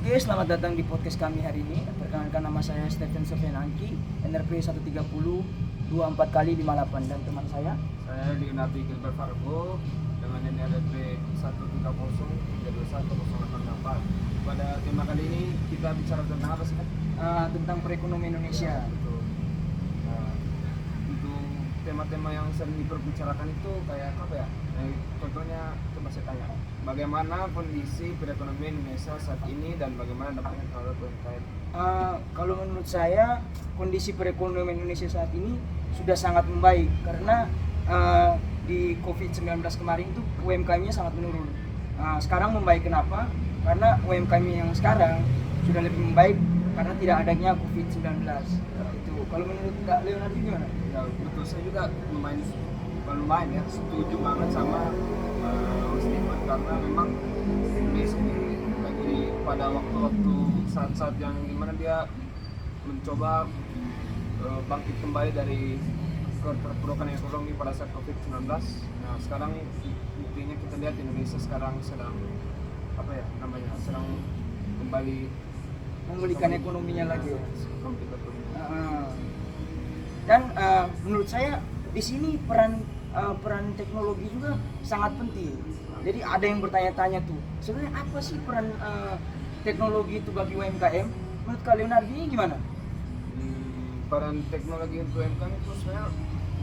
Oke, selamat datang di podcast kami hari ini. Perkenalkan, nama saya Stephen Sofian Angki, NRP 130 24 kali 58, dan teman saya. Saya Leonardo Gilbert Fargo dengan NRP 130 321 088. Pada tema kali ini kita bicara tentang apa sih kan? Tentang perekonomian Indonesia. Betul. Nah, untuk tema-tema yang sering diperbicarakan itu kayak apa ya? Contohnya coba saya tanya, bagaimana kondisi perekonomian Indonesia saat ini dan bagaimana dampaknya terhadap UMKM? Kalau menurut saya, kondisi perekonomian Indonesia saat ini sudah sangat membaik karena di COVID-19 kemarin itu UMKM-nya sangat menurun. Sekarang membaik kenapa? Karena UMKM yang sekarang sudah lebih membaik karena tidak adanya COVID-19. Itu. Kalau menurut Kak Leonardo gimana? Ya, betul, saya juga lumayan ya, setuju banget sama Stephen, karena memang ini sendiri lagi pada waktu-waktu saat-saat yang dimana dia mencoba bangkit kembali dari keterpurukan ekonomi pada saat COVID-19. Nah, sekarang buktinya kita lihat Indonesia sekarang sedang sedang kembali Memulihkan ekonominya lagi. betul. Dan menurut saya di sini peran teknologi juga sangat penting. Jadi ada yang bertanya-tanya tuh, sebenarnya apa sih peran teknologi itu bagi UMKM? Menurut Kak Leonardo ini gimana? Peran teknologi untuk UMKM itu sebenarnya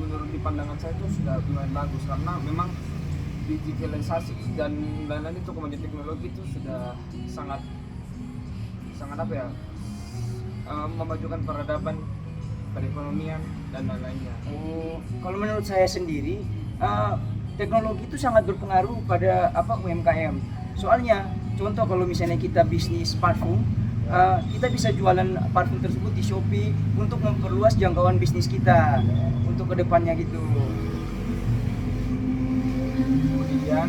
menurut di pandangan saya itu sudah lumayan bagus, karena memang digitalisasi dan lain-lain itu kemajuan teknologi itu sudah sangat memajukan peradaban, perekonomian dan lain-lainnya. Kalau menurut saya sendiri, teknologi itu sangat berpengaruh pada UMKM. Soalnya, contoh kalau misalnya kita bisnis parfum, kita bisa jualan parfum tersebut di Shopee untuk memperluas jangkauan bisnis kita untuk kedepannya gitu. Kemudian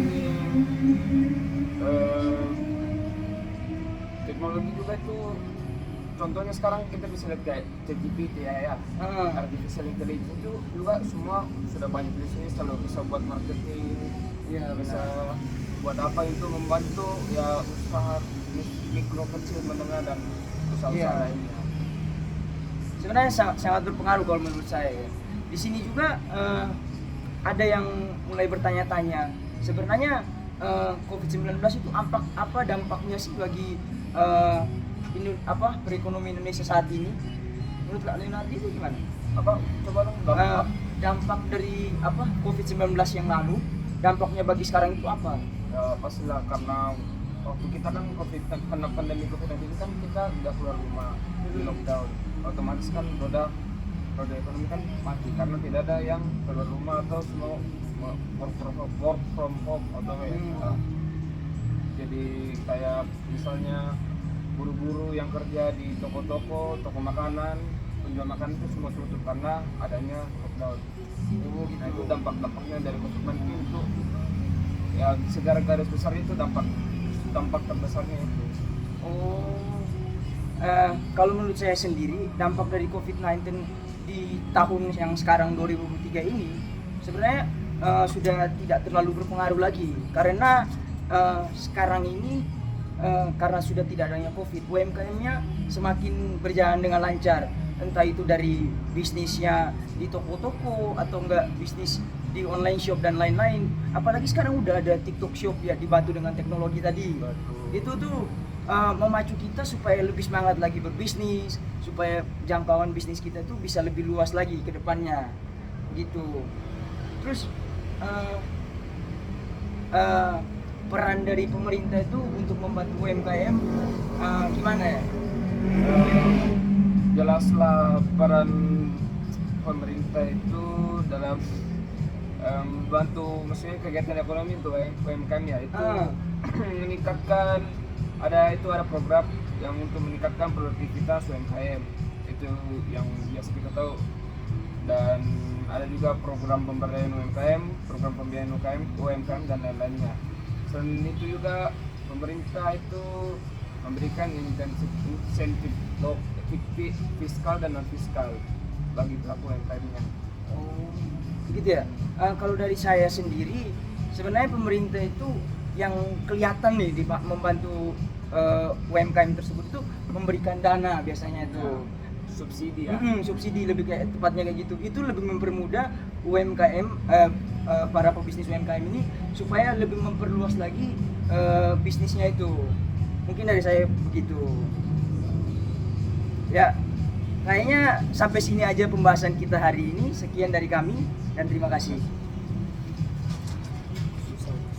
teknologi juga itu, contohnya sekarang kita bisa lihat kayak ChatGPT ya, artificial intelligence itu juga semua sudah banyak bisnis, kalau bisa buat marketing, Ya, bisa buat apa itu membantu ya usaha mikro, kecil, menengah dan usaha-usaha lainnya. Sebenarnya sangat berpengaruh kalau menurut saya. Ya. Di sini juga ada yang mulai bertanya-tanya, sebenarnya COVID-19 itu apa dampaknya sih bagi perekonomian Indonesia saat ini? Menurut Kak Leonardo itu gimana? Coba dong Dampak dari COVID-19 yang lalu, dampaknya bagi sekarang itu apa? ya pastilah, karena waktu kita kan kena pandemi COVID-19 kan kita udah keluar rumah di lockdown, otomatis kan roda ekonomi kan mati karena tidak ada yang keluar rumah atau semua work from home atau jadi kayak misalnya buru-buru yang kerja di toko makanan, penjual makanan itu semua tutup karena adanya lockdown. Nah, itu dampak-dampaknya dari COVID-19 itu ya, secara garis besar itu dampak terbesarnya itu. Kalau menurut saya sendiri, dampak dari COVID-19 di tahun yang sekarang 2023 ini sebenarnya sudah tidak terlalu berpengaruh lagi, karena sekarang ini karena sudah tidak adanya COVID, UMKM-nya semakin berjalan dengan lancar, entah itu dari bisnisnya di toko-toko atau enggak bisnis di online shop dan lain-lain. Apalagi sekarang udah ada TikTok Shop ya, dibantu dengan teknologi tadi. Betul. Itu tuh memacu kita supaya lebih semangat lagi berbisnis, supaya jangkauan bisnis kita tuh bisa lebih luas lagi ke depannya gitu. Terus peran dari pemerintah itu untuk membantu UMKM gimana ya? Jelaslah peran pemerintah itu dalam bantu, maksudnya kegiatan ekonomi untuk UMKM ya, itu meningkatkan, ada program yang untuk meningkatkan produktivitas UMKM, itu yang biasa kita tahu, dan ada juga program pemberdayaan UMKM, program pembiayaan UMKM dan lain-lainnya. Selain itu juga pemerintah itu memberikan insentif fiskal dan non fiskal bagi pelaku UMKM-nya. Begitu ya. Kalau dari saya sendiri, sebenarnya pemerintah itu yang kelihatan nih membantu UMKM tersebut itu memberikan dana biasanya itu. Subsidi ya. Subsidi lebih kayak tepatnya kayak gitu. Itu lebih mempermudah UMKM para pebisnis UMKM ini supaya lebih memperluas lagi bisnisnya itu. Mungkin dari saya begitu. Ya, kayaknya sampai sini aja pembahasan kita hari ini. Sekian dari kami dan terima kasih.